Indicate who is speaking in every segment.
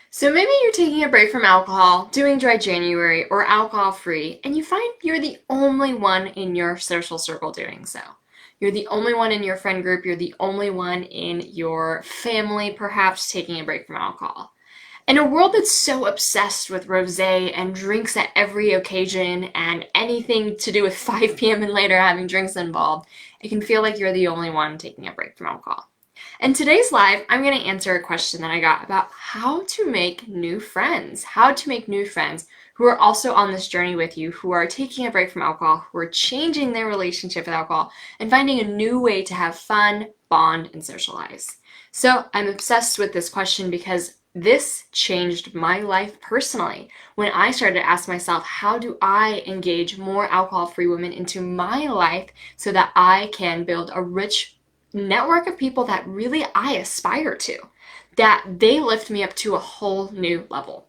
Speaker 1: So maybe you're taking a break from alcohol, doing dry January, or alcohol free, and you find you're the only one in your social circle doing so. You're the only one in your friend group, you're the only one in your family perhaps taking a break from alcohol. In a world that's so obsessed with rosé and drinks at every occasion and anything to do with 5 p.m. and later having drinks involved, it can feel like you're the only one taking a break from alcohol. In today's live, I'm going to answer a question that I got about how to make new friends. How to make new friends who are also on this journey with you, who are taking a break from alcohol, who are changing their relationship with alcohol, and finding a new way to have fun, bond, and socialize. So I'm obsessed with this question because this changed my life personally when I started to ask myself, how do I engage more alcohol-free women into my life so that I can build a rich network of people that really I aspire to, that they lift me up to a whole new level.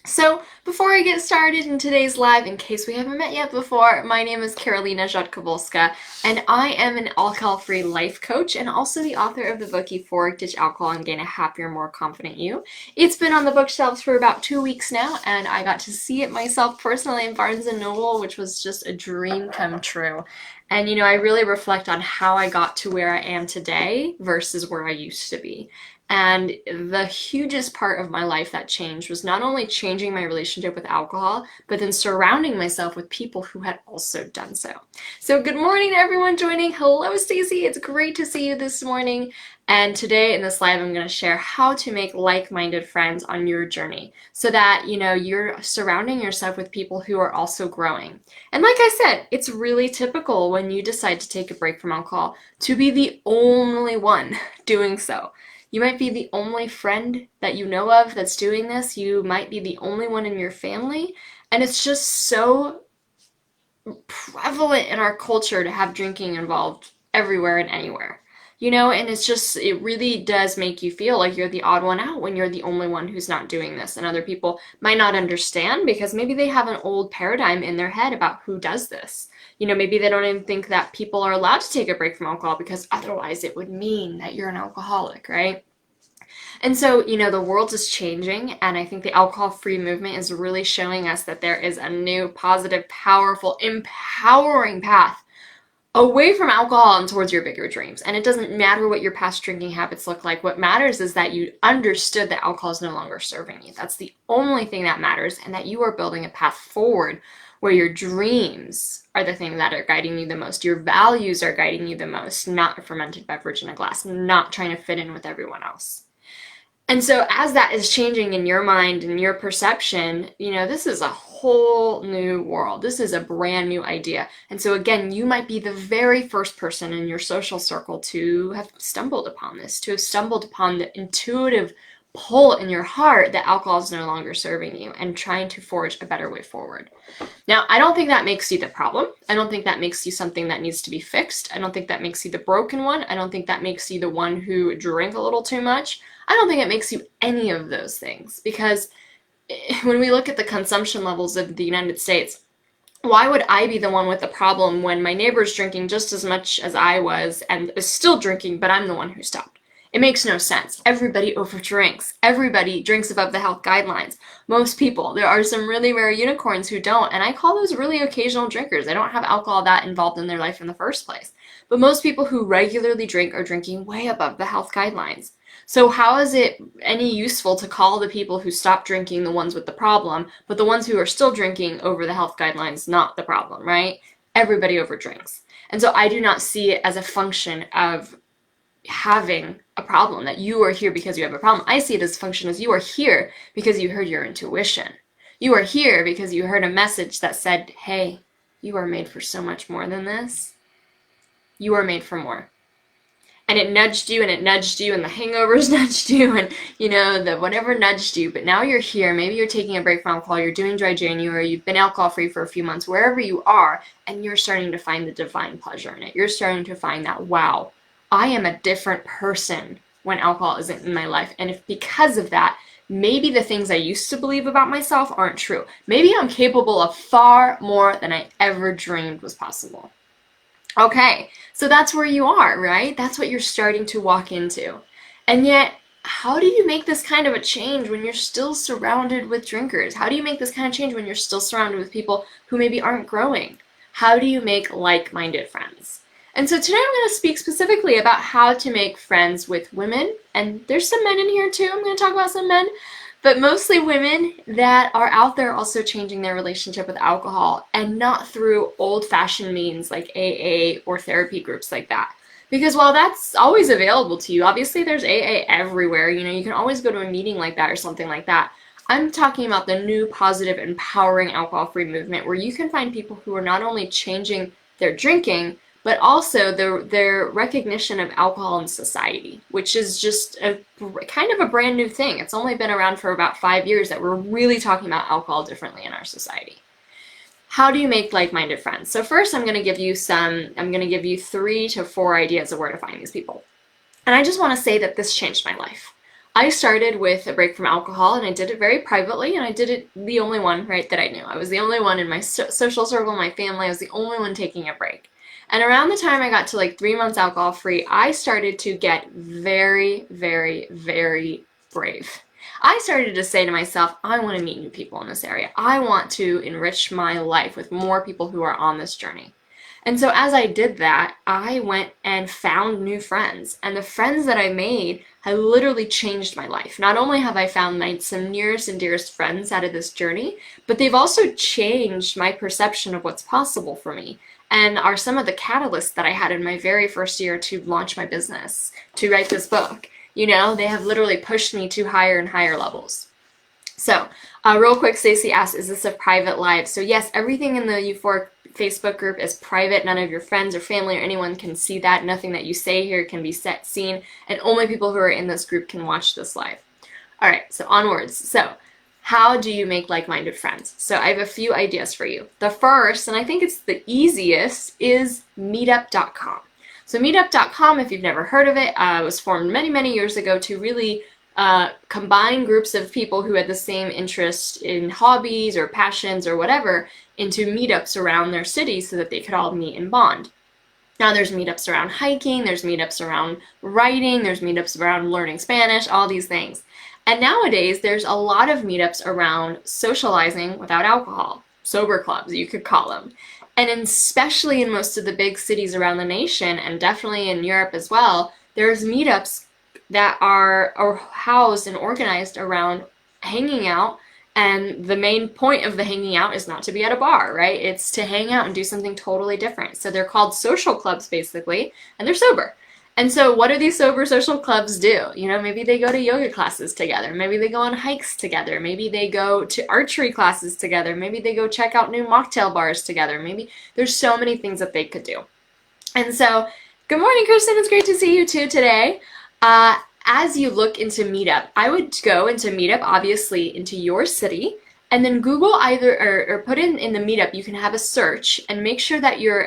Speaker 1: So before I get started in today's live, in case we haven't met yet before, my name is Karolina Rzadkowska, and I am an alcohol-free life coach and also the author of the book Euphoric: Ditch Alcohol and Gain a Happier, More Confident You. It's been on the bookshelves for about 2 weeks now, and I got to see it myself personally in Barnes & Noble, which was just a dream come true. And I really reflect on how I got to where I am today versus where I used to be. And the hugest part of my life that changed was not only changing my relationship with alcohol, but then surrounding myself with people who had also done so. So good morning to everyone joining. Hello, Stacy. It's great to see you this morning. And today in this live, I'm going to share how to make like-minded friends on your journey so that, you're surrounding yourself with people who are also growing. And like I said, it's really typical when you decide to take a break from alcohol to be the only one doing so. You might be the only friend that you know of that's doing this. You might be the only one in your family. And it's just so prevalent in our culture to have drinking involved everywhere and anywhere. And it really does make you feel like you're the odd one out when you're the only one who's not doing this. And other people might not understand because maybe they have an old paradigm in their head about who does this. Maybe they don't even think that people are allowed to take a break from alcohol because otherwise it would mean that you're an alcoholic, right? And so, the world is changing, and I think the alcohol-free movement is really showing us that there is a new, positive, powerful, empowering path away from alcohol and towards your bigger dreams. And it doesn't matter what your past drinking habits look like. What matters is that you understood that alcohol is no longer serving you. That's the only thing that matters, and that you are building a path forward where your dreams are the thing that are guiding you the most. Your values are guiding you the most, not a fermented beverage in a glass, not trying to fit in with everyone else. And so as that is changing in your mind and your perception, this is a whole new world. This is a brand new idea. And so again, you might be the very first person in your social circle to have stumbled upon this, to have stumbled upon the intuitive pull in your heart that alcohol is no longer serving you and trying to forge a better way forward. Now, I don't think that makes you the problem. I don't think that makes you something that needs to be fixed. I don't think that makes you the broken one. I don't think that makes you the one who drank a little too much. I don't think it makes you any of those things, because when we look at the consumption levels of the United States, why would I be the one with the problem when my neighbor's drinking just as much as I was and is still drinking, but I'm the one who stopped? It makes no sense. Everybody overdrinks. Everybody drinks above the health guidelines. Most people. There are some really rare unicorns who don't, and I call those really occasional drinkers. They don't have alcohol that involved in their life in the first place. But most people who regularly drink are drinking way above the health guidelines. So how is it any useful to call the people who stop drinking the ones with the problem, but the ones who are still drinking over the health guidelines not the problem, right? Everybody overdrinks. And so I do not see it as a function of having a problem, that you are here because you have a problem. I see it as a function as you are here because you heard your intuition. You are here because you heard a message that said, hey, you are made for so much more than this. You are made for more. And it nudged you, and it nudged you, and the hangovers nudged you, and the whatever nudged you. But now you're here. Maybe you're taking a break from alcohol. You're doing dry January. You've been alcohol-free for a few months, wherever you are, and you're starting to find the divine pleasure in it. You're starting to find that, wow, I am a different person when alcohol isn't in my life. And if because of that, maybe the things I used to believe about myself aren't true. Maybe I'm capable of far more than I ever dreamed was possible. Okay, so that's where you are, right? That's what you're starting to walk into. And yet, how do you make this kind of a change when you're still surrounded with drinkers? How do you make this kind of change when you're still surrounded with people who maybe aren't growing? How do you make like-minded friends? And so today I'm going to speak specifically about how to make friends with women, and there's some men in here too. I'm going to talk about some men, but mostly women that are out there also changing their relationship with alcohol, and not through old-fashioned means like AA or therapy groups like that. Because while that's always available to you, obviously there's AA everywhere, you can always go to a meeting like that or something like that. I'm talking about the new positive, empowering alcohol-free movement where you can find people who are not only changing their drinking, but also their recognition of alcohol in society, which is just a kind of a brand new thing. It's only been around for about 5 years that we're really talking about alcohol differently in our society. How do you make like-minded friends? So first I'm going to give you 3 to 4 ideas of where to find these people. And I just want to say that this changed my life. I started with a break from alcohol, and I did it very privately, and I did it the only one, right, that I knew. I was the only one in my social circle, my family. I was the only one taking a break. And around the time I got to like 3 months alcohol free, I started to get very, very, very brave. I started to say to myself, I want to meet new people in this area. I want to enrich my life with more people who are on this journey. And so as I did that, I went and found new friends. And the friends that I made have literally changed my life. Not only have I found some nearest and dearest friends out of this journey, but they've also changed my perception of what's possible for me, and are some of the catalysts that I had in my very first year to launch my business, to write this book. They have literally pushed me to higher and higher levels. So, real quick, Stacy asked, is this a private live? So yes, everything in the Euphoric Facebook group is private. None of your friends or family or anyone can see that. Nothing that you say here can be seen, and only people who are in this group can watch this live. All right, so onwards. So, how do you make like-minded friends? So I have a few ideas for you. The first, and I think it's the easiest, is Meetup.com. So Meetup.com, if you've never heard of it, was formed many, many years ago to really combine groups of people who had the same interest in hobbies or passions or whatever into meetups around their city so that they could all meet and bond. Now there's meetups around hiking, there's meetups around writing, there's meetups around learning Spanish, all these things. And nowadays there's a lot of meetups around socializing without alcohol, sober clubs you could call them. And especially in most of the big cities around the nation, and definitely in Europe as well, there's meetups that are housed and organized around hanging out, and the main point of the hanging out is not to be at a bar, right? It's to hang out and do something totally different. So they're called social clubs basically, and they're sober. And so what do these sober social clubs do? Maybe they go to yoga classes together. Maybe they go on hikes together. Maybe they go to archery classes together. Maybe they go check out new mocktail bars together. Maybe there's so many things that they could do. And so, good morning, Kristen. It's great to see you too today. As you look into Meetup, I would go into Meetup, obviously, into your city, and then Google either, or put in the Meetup, you can have a search, and make sure that you're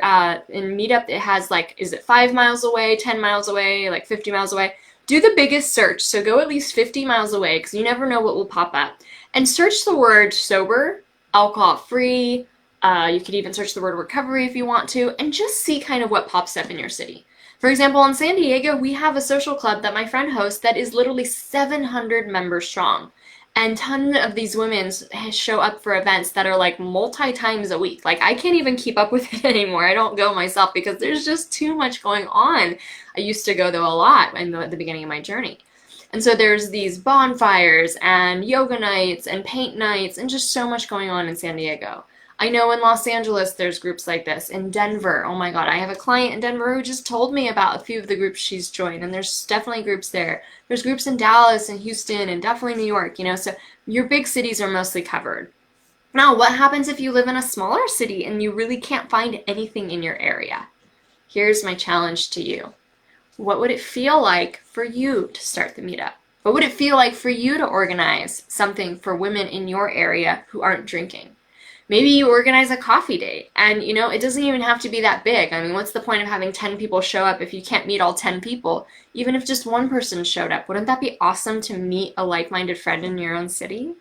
Speaker 1: in Meetup, it has like, is it 5 miles away, 10 miles away, like 50 miles away? Do the biggest search, so go at least 50 miles away, because you never know what will pop up. And search the word sober, alcohol-free, you could even search the word recovery if you want to, and just see kind of what pops up in your city. For example, in San Diego, we have a social club that my friend hosts that is literally 700 members strong. And tons of these women show up for events that are like multi-times a week. Like, I can't even keep up with it anymore. I don't go myself because there's just too much going on. I used to go, though, a lot at the beginning of my journey. And so there's these bonfires and yoga nights and paint nights and just so much going on in San Diego. I know in Los Angeles there's groups like this. In Denver, oh my god, I have a client in Denver who just told me about a few of the groups she's joined, and there's definitely groups there. There's groups in Dallas and Houston and definitely New York, so your big cities are mostly covered. Now, what happens if you live in a smaller city and you really can't find anything in your area? Here's my challenge to you. What would it feel like for you to start the meetup? What would it feel like for you to organize something for women in your area who aren't drinking? Maybe you organize a coffee date, and it doesn't even have to be that big. I mean, what's the point of having 10 people show up if you can't meet all 10 people? Even if just one person showed up, wouldn't that be awesome to meet a like-minded friend in your own city?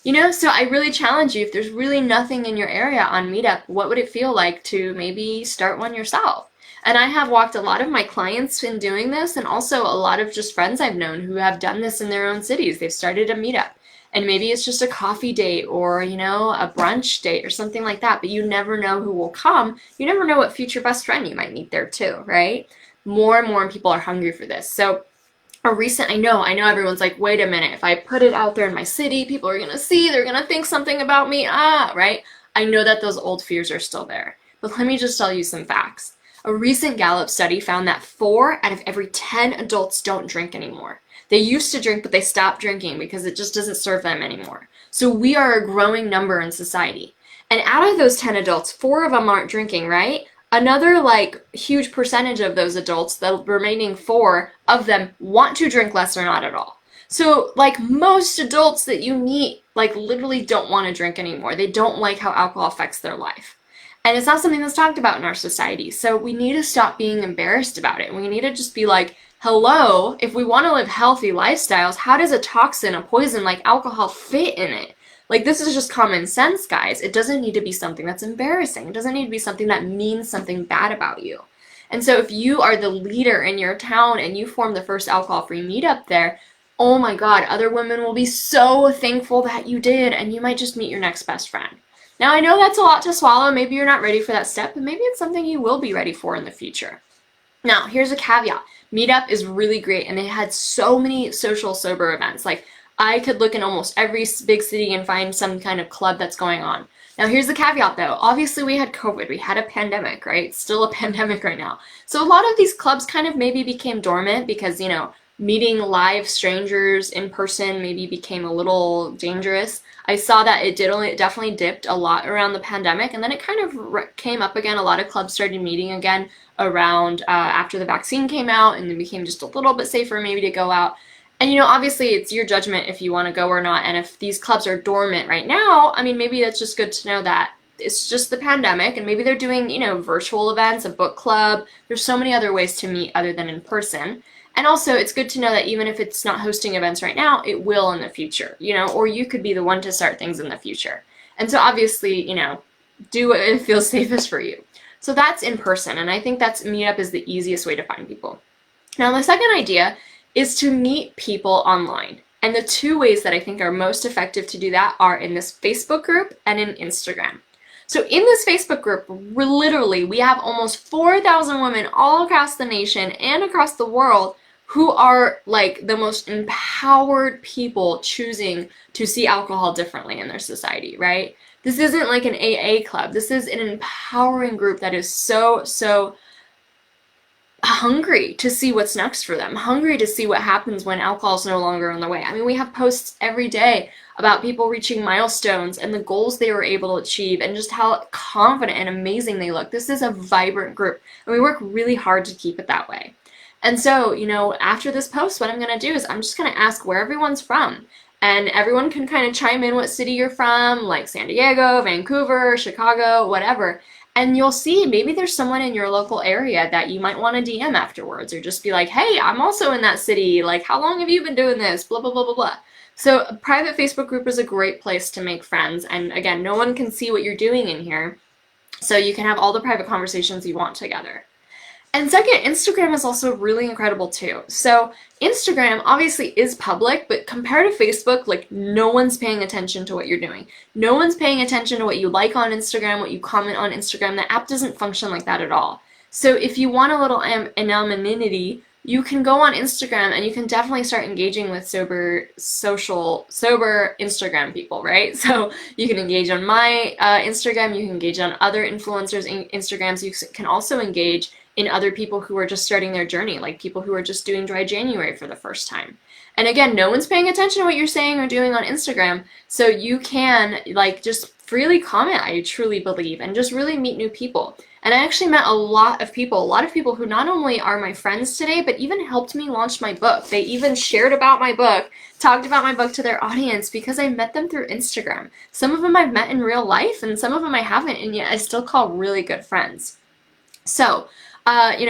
Speaker 1: So I really challenge you, if there's really nothing in your area on Meetup, what would it feel like to maybe start one yourself? And I have walked a lot of my clients in doing this, and also a lot of just friends I've known who have done this in their own cities. They've started a meetup. And maybe it's just a coffee date or, a brunch date or something like that, but you never know who will come. You never know what future best friend you might meet there too, right? More and more people are hungry for this. So I know everyone's like, wait a minute, if I put it out there in my city, people are gonna see, they're gonna think something about me, right? I know that those old fears are still there. But let me just tell you some facts. A recent Gallup study found that 4 out of every 10 adults don't drink anymore. They used to drink, but they stopped drinking because it just doesn't serve them anymore. So we are a growing number in society. And out of those 10 adults, 4 of them aren't drinking, right? Another huge percentage of those adults, the remaining 4 of them, want to drink less or not at all. So most adults that you meet literally don't want to drink anymore. They don't like how alcohol affects their life. And it's not something that's talked about in our society. So we need to stop being embarrassed about it. We need to just be like, hello, if we want to live healthy lifestyles, how does a toxin, a poison like alcohol fit in it? This is just common sense, guys. It doesn't need to be something that's embarrassing. It doesn't need to be something that means something bad about you. And so if you are the leader in your town and you form the first alcohol-free meetup there, oh my God, other women will be so thankful that you did, and you might just meet your next best friend. Now, I know that's a lot to swallow. Maybe you're not ready for that step, but maybe it's something you will be ready for in the future. Now, here's a caveat. Meetup is really great, and it had so many social sober events. I could look in almost every big city and find some kind of club that's going on. Now, here's the caveat, though. Obviously, we had COVID. We had a pandemic, right? It's still a pandemic right now. So a lot of these clubs kind of maybe became dormant because, meeting live strangers in person maybe became a little dangerous. I saw that it definitely dipped a lot around the pandemic, and then it kind of came up again. A lot of clubs started meeting again around after the vaccine came out, and it became just a little bit safer maybe to go out. And, obviously it's your judgment if you want to go or not. And if these clubs are dormant right now, I mean, maybe that's just good to know that it's just the pandemic, and maybe they're doing, virtual events, a book club. There's so many other ways to meet other than in person. And also, it's good to know that even if it's not hosting events right now, it will in the future, or you could be the one to start things in the future. And so obviously, do what it feels safest for you. So that's in person, and I think Meetup is the easiest way to find people. Now, the second idea is to meet people online. And the 2 ways that I think are most effective to do that are in this Facebook group and in Instagram. So in this Facebook group, we have almost 4,000 women all across the nation and across the world who are the most empowered people choosing to see alcohol differently in their society, right? This isn't like an AA club. This is an empowering group that is so hungry to see what's next for them, hungry to see what happens when alcohol is no longer on the way. I mean, we have posts every day about people reaching milestones and the goals they were able to achieve and just how confident and amazing they look. This is a vibrant group, and we work really hard to keep it that way. And so, after this post, what I'm going to do is I'm just going to ask where everyone's from. And everyone can kind of chime in what city you're from, like San Diego, Vancouver, Chicago, whatever. And you'll see maybe there's someone in your local area that you might want to DM afterwards, or just be like, hey, I'm also in that city. How long have you been doing this? Blah, blah, blah, blah, blah. So a private Facebook group is a great place to make friends. And again, no one can see what you're doing in here. So you can have all the private conversations you want together. And second, Instagram is also really incredible too. So Instagram obviously is public, but compared to Facebook, no one's paying attention to what you're doing. No one's paying attention to what you like on Instagram, what you comment on Instagram. The app doesn't function like that at all. So if you want a little anonymity, you can go on Instagram and you can definitely start engaging with sober Instagram people, right? So you can engage on my Instagram, you can engage on other influencers' Instagrams, you can also engage in other people who are just starting their journey, like people who are just doing dry January for the first time. And again, no one's paying attention to what you're saying or doing on Instagram, so you can just freely comment, I truly believe, and just really meet new people. And I actually met a lot of people who not only are my friends today, but even helped me launch my book. They even shared about my book, talked about my book to their audience because I met them through Instagram. Some of them I've met in real life, and some of them I haven't, and yet I still call really good friends. So,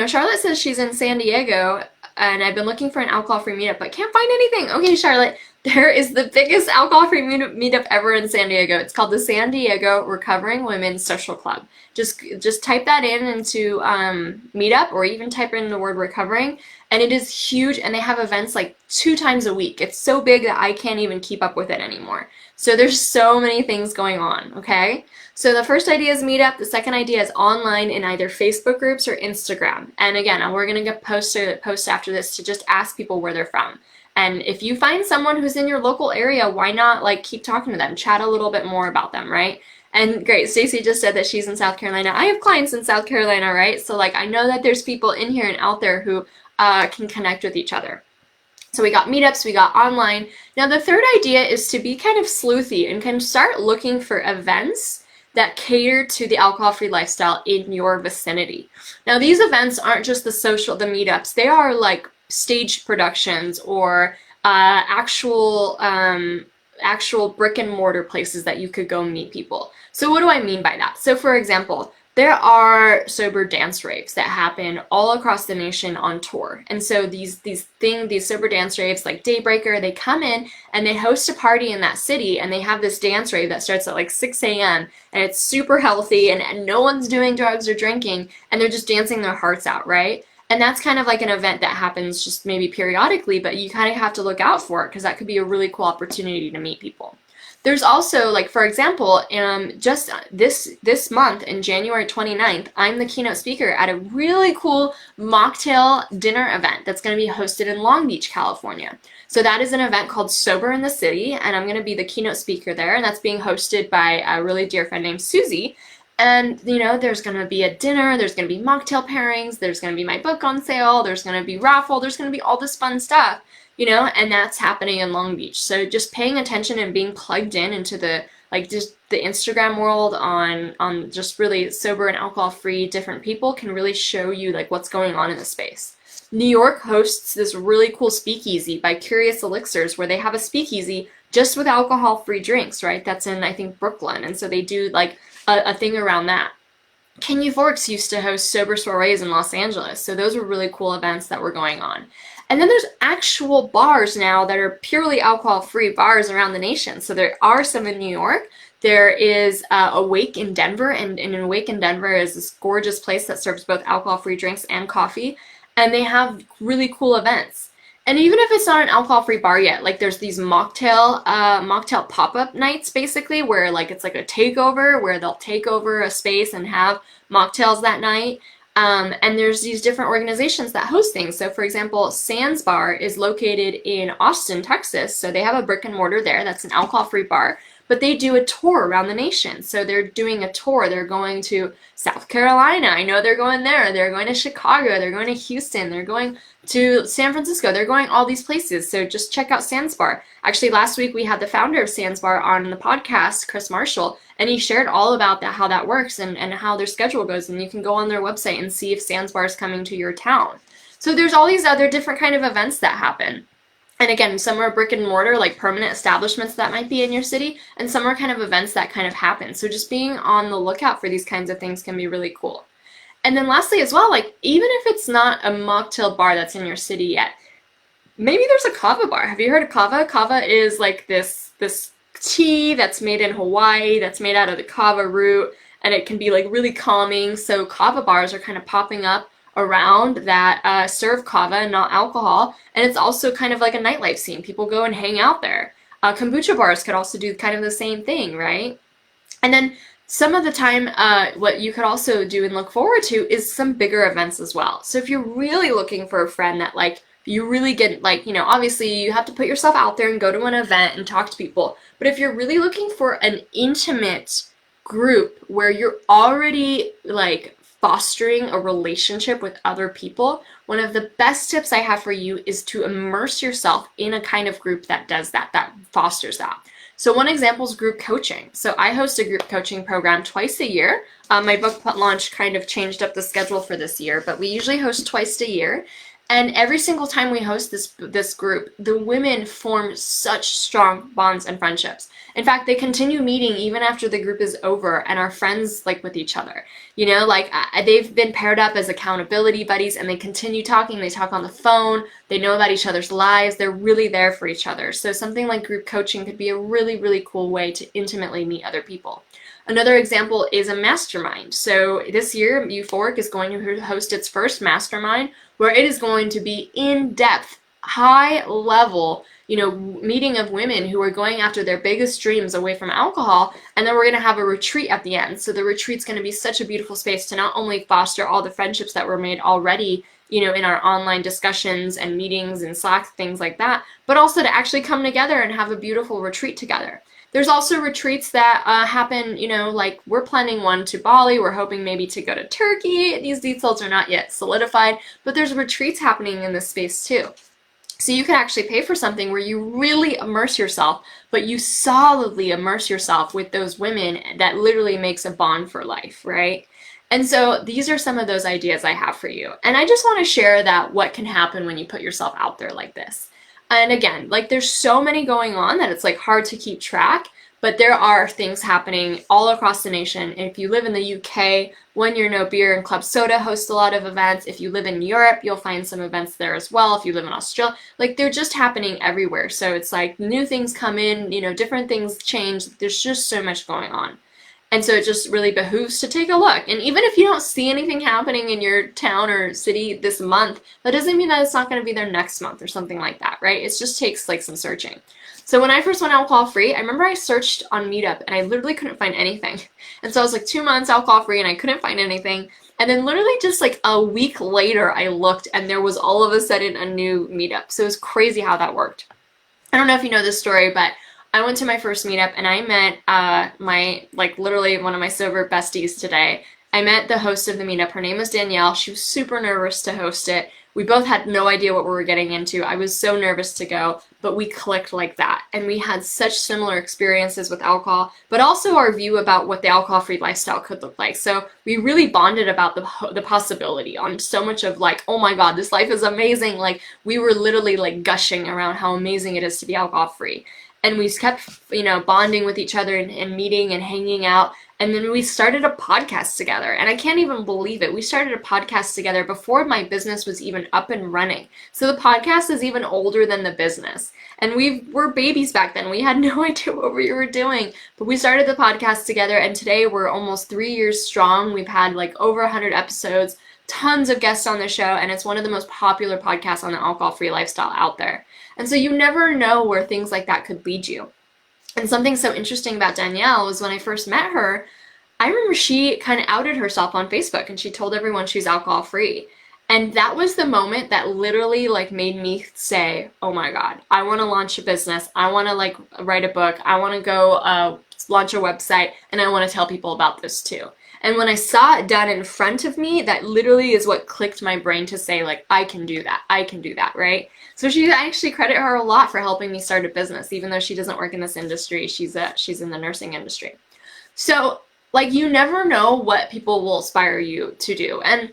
Speaker 1: Charlotte says she's in San Diego, and I've been looking for an alcohol-free meetup, but can't find anything. Okay, Charlotte, There is the biggest alcohol-free meetup ever in San Diego. It's called the San Diego Recovering Women's Social Club. Just type that into Meetup, or even type in the word recovering, and it is huge, and they have events like 2 times a week. It's so big that I can't even keep up with it anymore. So there's so many things going on, okay? So the first idea is Meetup. The second idea is online in either Facebook groups or Instagram. And again, we're going to get post after this to just ask people where they're from. And if you find someone who's in your local area, why not like keep talking to them, chat a little bit more about them, right? And great, Stacy just said that she's in South Carolina. I have clients in South Carolina, right? So like I know that there's people in here and out there who can connect with each other. So we got meetups, we got online. Now the third idea is to be kind of sleuthy and kind of start looking for events that cater to the alcohol-free lifestyle in your vicinity. Now these events aren't just the meetups, they are like staged productions or actual brick and mortar places that you could go meet people. So what do I mean by that? So for example, there are sober dance raves that happen all across the nation on tour. And so these sober dance raves like Daybreaker, they come in and they host a party in that city, and they have this dance rave that starts at like 6 a.m. and it's super healthy, and no one's doing drugs or drinking, and they're just dancing their hearts out, right? And that's kind of like an event that happens just maybe periodically, but you kind of have to look out for it because that could be a really cool opportunity to meet people. There's also, like, for example, just this month, in January 29th, I'm the keynote speaker at a really cool mocktail dinner event that's going to be hosted in Long Beach, California. So that is an event called Sober in the City, and I'm going to be the keynote speaker there, and that's being hosted by a really dear friend named Susie. And, you know, there's going to be a dinner, there's going to be mocktail pairings, there's going to be my book on sale, there's going to be raffle, there's going to be all this fun stuff, you know, and that's happening in Long Beach. So just paying attention and being plugged into the, like, just the Instagram world on just really sober and alcohol-free different people can really show you, like, what's going on in the space. New York hosts this really cool speakeasy by Curious Elixirs, where they have a speakeasy just with alcohol-free drinks, right? That's in, I think, Brooklyn, and so they do, like, a thing around that. Kenny Forks used to host sober soirees in Los Angeles, so those were really cool events that were going on. And then there's actual bars now that are purely alcohol-free bars around the nation. So there are some in New York. There is Awake in Denver, and Awake in Denver is this gorgeous place that serves both alcohol-free drinks and coffee, and they have really cool events. And even if it's not an alcohol-free bar yet, like there's these mocktail pop-up nights, basically, where like it's like a takeover, where they'll take over a space and have mocktails that night. And there's these different organizations that host things. So for example, Sands Bar is located in Austin, Texas. So they have a brick and mortar there. That's an alcohol-free bar. But they do a tour around the nation. So they're doing a tour. They're going to South Carolina. I know they're going there. They're going to Chicago. They're going to Houston. They're going to San Francisco. They're going all these places. So just check out Sands Bar. Actually, last week we had the founder of Sands Bar on the podcast, Chris Marshall, and he shared all about how that works and how their schedule goes. And you can go on their website and see if Sands Bar is coming to your town. So there's all these other different kind of events that happen. And again, some are brick and mortar, like permanent establishments that might be in your city, and some are kind of events that kind of happen. So just being on the lookout for these kinds of things can be really cool. And then lastly as well, like even if it's not a mocktail bar that's in your city yet, maybe there's a kava bar. Have you heard of kava? Kava is like this tea that's made in Hawaii, that's made out of the kava root, and it can be like really calming. So kava bars are kind of popping up around that serve kava, not alcohol, and it's also kind of like a nightlife scene. People go and hang out there. Kombucha bars could also do kind of the same thing, right? And then some of the time, what you could also do and look forward to is some bigger events as well. So if you're really looking for a friend that like you really get, like, you know, obviously you have to put yourself out there and go to an event and talk to people, but if you're really looking for an intimate group where you're already like fostering a relationship with other people, one of the best tips I have for you is to immerse yourself in a kind of group that does that, that fosters that. So one example is group coaching. So I host a group coaching program twice a year. My book launch kind of changed up the schedule for this year, but we usually host twice a year. And every single time we host this group, the women form such strong bonds and friendships. In fact, they continue meeting even after the group is over and are friends like with each other. You know, like they've been paired up as accountability buddies and they continue talking. They talk on the phone. They know about each other's lives. They're really there for each other. So something like group coaching could be a really, really cool way to intimately meet other people. Another example is a mastermind. So this year, Euphoric is going to host its first mastermind where it is going to be in-depth, high-level, meeting of women who are going after their biggest dreams away from alcohol, and then we're going to have a retreat at the end. So the retreat's going to be such a beautiful space to not only foster all the friendships that were made already, in our online discussions and meetings and Slack, things like that, but also to actually come together and have a beautiful retreat together. There's also retreats that happen, like we're planning one to Bali. We're hoping maybe to go to Turkey. These details are not yet solidified, but there's retreats happening in this space too. So you can actually pay for something where you really immerse yourself, but you solidly immerse yourself with those women that literally makes a bond for life, right? And so these are some of those ideas I have for you. And I just want to share that what can happen when you put yourself out there like this. And again, like there's so many going on that it's like hard to keep track, but there are things happening all across the nation. If you live in the UK, One Year No Beer and Club Soda host a lot of events. If you live in Europe, you'll find some events there as well. If you live in Australia, like they're just happening everywhere. So it's like new things come in, different things change. There's just so much going on. And so it just really behooves to take a look. And even if you don't see anything happening in your town or city this month, that doesn't mean that it's not going to be there next month or something like that, right? It just takes like some searching. So when I first went alcohol free, I remember I searched on Meetup and I literally couldn't find anything. And so I was like 2 months alcohol free and I couldn't find anything. And then literally just like a week later, I looked and there was all of a sudden a new Meetup. So it was crazy how that worked. I don't know if you know this story, but I went to my first meetup and I met literally one of my sober besties today. I met the host of the meetup. Her name was Danielle. She was super nervous to host it. We both had no idea what we were getting into. I was so nervous to go, but we clicked like that. And we had such similar experiences with alcohol, but also our view about what the alcohol-free lifestyle could look like. So we really bonded about the possibility on so much of like, oh my God, this life is amazing. Like we were literally like gushing around how amazing it is to be alcohol-free. And we kept, bonding with each other and meeting and hanging out. And then we started a podcast together. And I can't even believe it. We started a podcast together before my business was even up and running. So the podcast is even older than the business. And we were babies back then. We had no idea what we were doing. But we started the podcast together. And today we're almost 3 years strong. We've had like over 100 episodes, tons of guests on the show. And it's one of the most popular podcasts on the alcohol-free lifestyle out there. And so you never know where things like that could lead you. And something so interesting about Danielle was when I first met her, I remember she kind of outed herself on Facebook and she told everyone she's alcohol free. And that was the moment that literally like made me say, oh my God, I want to launch a business. I want to like write a book. I want to go launch a website and I want to tell people about this too. And when I saw it done in front of me, that literally is what clicked my brain to say like, I can do that, right? So I actually credit her a lot for helping me start a business, even though she doesn't work in this industry. She's in the nursing industry. So like you never know what people will inspire you to do. And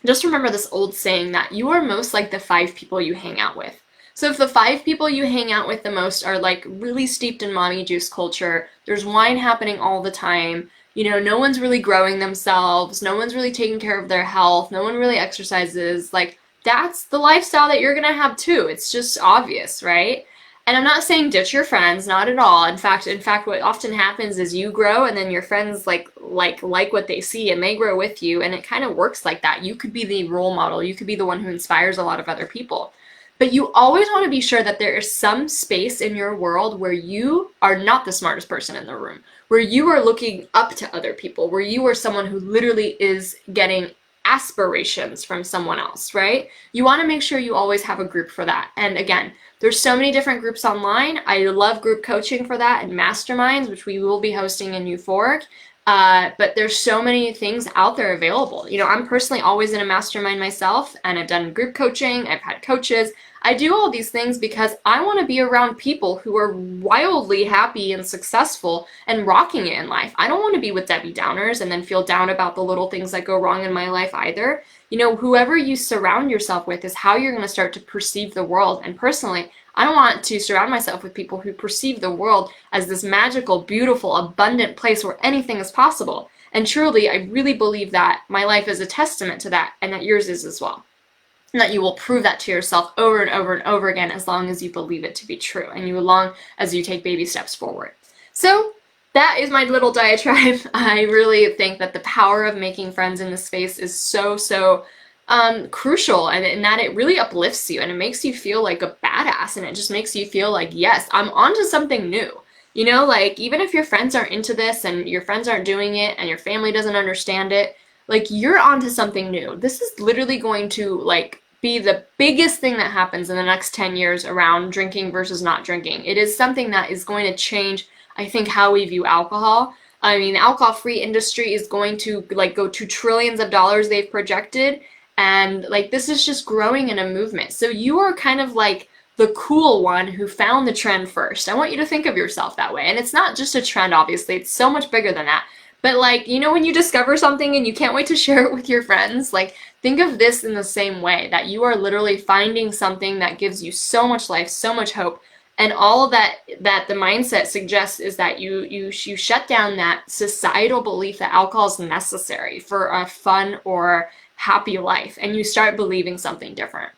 Speaker 1: just remember this old saying that you are most like the 5 people you hang out with. So if the 5 people you hang out with the most are like really steeped in mommy juice culture, there's wine happening all the time, no one's really growing themselves, no one's really taking care of their health, no one really exercises, like that's the lifestyle that you're gonna have too. It's just obvious, right? And I'm not saying ditch your friends, not at all. In fact, what often happens is you grow and then your friends like what they see and they grow with you, and it kind of works like that. You could be the role model, you could be the one who inspires a lot of other people. But you always want to be sure that there is some space in your world where you are not the smartest person in the room, where you are looking up to other people, where you are someone who literally is getting aspirations from someone else, right? You want to make sure you always have a group for that. And again, there's so many different groups online. I love group coaching for that and masterminds, which we will be hosting in Euphoric. But there's so many things out there available. I'm personally always in a mastermind myself, and I've done group coaching. I've had coaches. I do all these things because I want to be around people who are wildly happy and successful and rocking it in life. I don't want to be with Debbie Downers and then feel down about the little things that go wrong in my life either. You know, whoever you surround yourself with is how you're going to start to perceive the world. And personally, I don't want to surround myself with people who perceive the world as this magical, beautiful, abundant place where anything is possible. And truly, I really believe that my life is a testament to that, and that yours is as well. And that you will prove that to yourself over and over and over again as long as you believe it to be true, and as long as you take baby steps forward. So that is my little diatribe. I really think that the power of making friends in this space is so crucial, and that it really uplifts you, and it makes you feel like a badass, and it just makes you feel like, yes, I'm onto something new. You know, like, even if your friends aren't into this and your friends aren't doing it and your family doesn't understand it, like, you're onto something new. This is literally going to, like, be the biggest thing that happens in the next 10 years around drinking versus not drinking. It is something that is going to change, I think, how we view alcohol. I mean, the alcohol-free industry is going to, like, go to trillions of dollars they've projected, and, like, this is just growing in a movement. So you are kind of like the cool one who found the trend first. I want you to think of yourself that way. And it's not just a trend, obviously. It's so much bigger than that. But, like, you know, when you discover something and you can't wait to share it with your friends, like, think of this in the same way, that you are literally finding something that gives you so much life, so much hope. And all that the mindset suggests is that you shut down that societal belief that alcohol is necessary for a fun or happy life, and you start believing something different.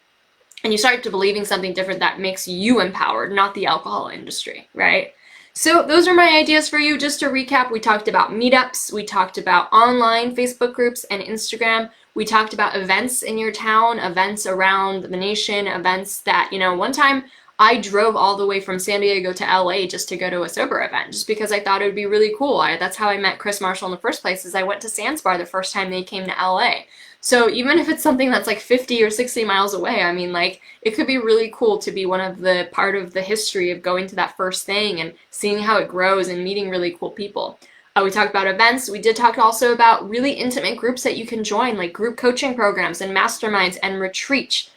Speaker 1: And you start to believing something different that makes you empowered, not the alcohol industry, right? So those are my ideas for you. Just to recap, we talked about meetups, we talked about online Facebook groups and Instagram, we talked about events in your town, events around the nation, events that, you know, one time I drove all the way from San Diego to LA just to go to a sober event, just because I thought it would be really cool. That's how I met Chris Marshall in the first place, is I went to Sands Bar the first time they came to LA. So even if it's something that's like 50 or 60 miles away, I mean, like, it could be really cool to be one of the part of the history of going to that first thing and seeing how it grows and meeting really cool people. We talked about events. We did talk also about really intimate groups that you can join, like group coaching programs and masterminds and retreats,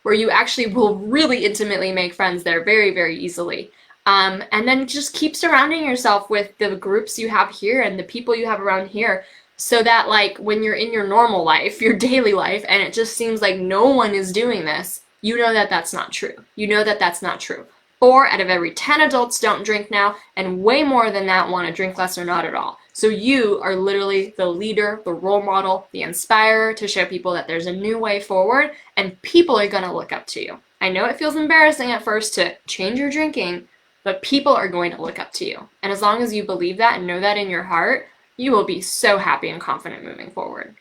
Speaker 1: where you actually will really intimately make friends there very, very easily. And then just keep surrounding yourself with the groups you have here and the people you have around here, so that, like, when you're in your normal life, your daily life, and it just seems like no one is doing this, you know that that's not true. You know that that's not true. 4 out of every 10 adults don't drink now, and way more than that want to drink less or not at all. So you are literally the leader, the role model, the inspirer to show people that there's a new way forward, and people are going to look up to you. I know it feels embarrassing at first to change your drinking, but people are going to look up to you. And as long as you believe that and know that in your heart, you will be so happy and confident moving forward.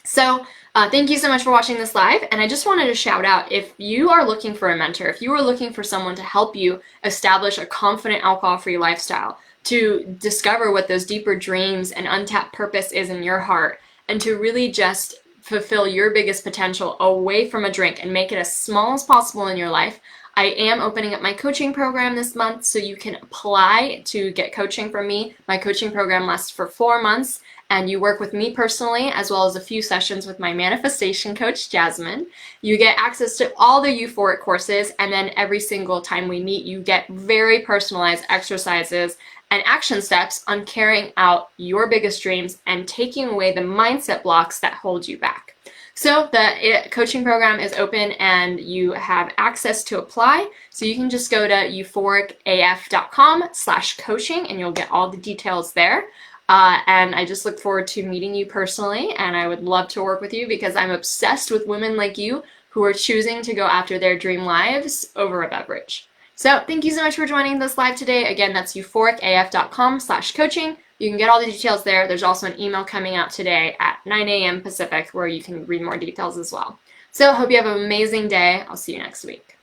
Speaker 1: So thank you so much for watching this live, and I just wanted to shout out, if you are looking for a mentor, if you are looking for someone to help you establish a confident alcohol-free lifestyle, to discover what those deeper dreams and untapped purpose is in your heart, and to really just fulfill your biggest potential away from a drink and make it as small as possible in your life, I am opening up my coaching program this month, so you can apply to get coaching from me. My coaching program lasts for 4 months, and you work with me personally, as well as a few sessions with my manifestation coach, Jasmine. You get access to all the euphoric courses, and then every single time we meet, you get very personalized exercises and action steps on carrying out your biggest dreams and taking away the mindset blocks that hold you back. So the coaching program is open, and you have access to apply. So you can just go to euphoricaf.com/coaching, and you'll get all the details there. And I just look forward to meeting you personally, and I would love to work with you because I'm obsessed with women like you who are choosing to go after their dream lives over a beverage. So thank you so much for joining this live today. Again, that's euphoricaf.com/coaching. You can get all the details there. There's also an email coming out today at 9 a.m. Pacific where you can read more details as well. So hope you have an amazing day. I'll see you next week.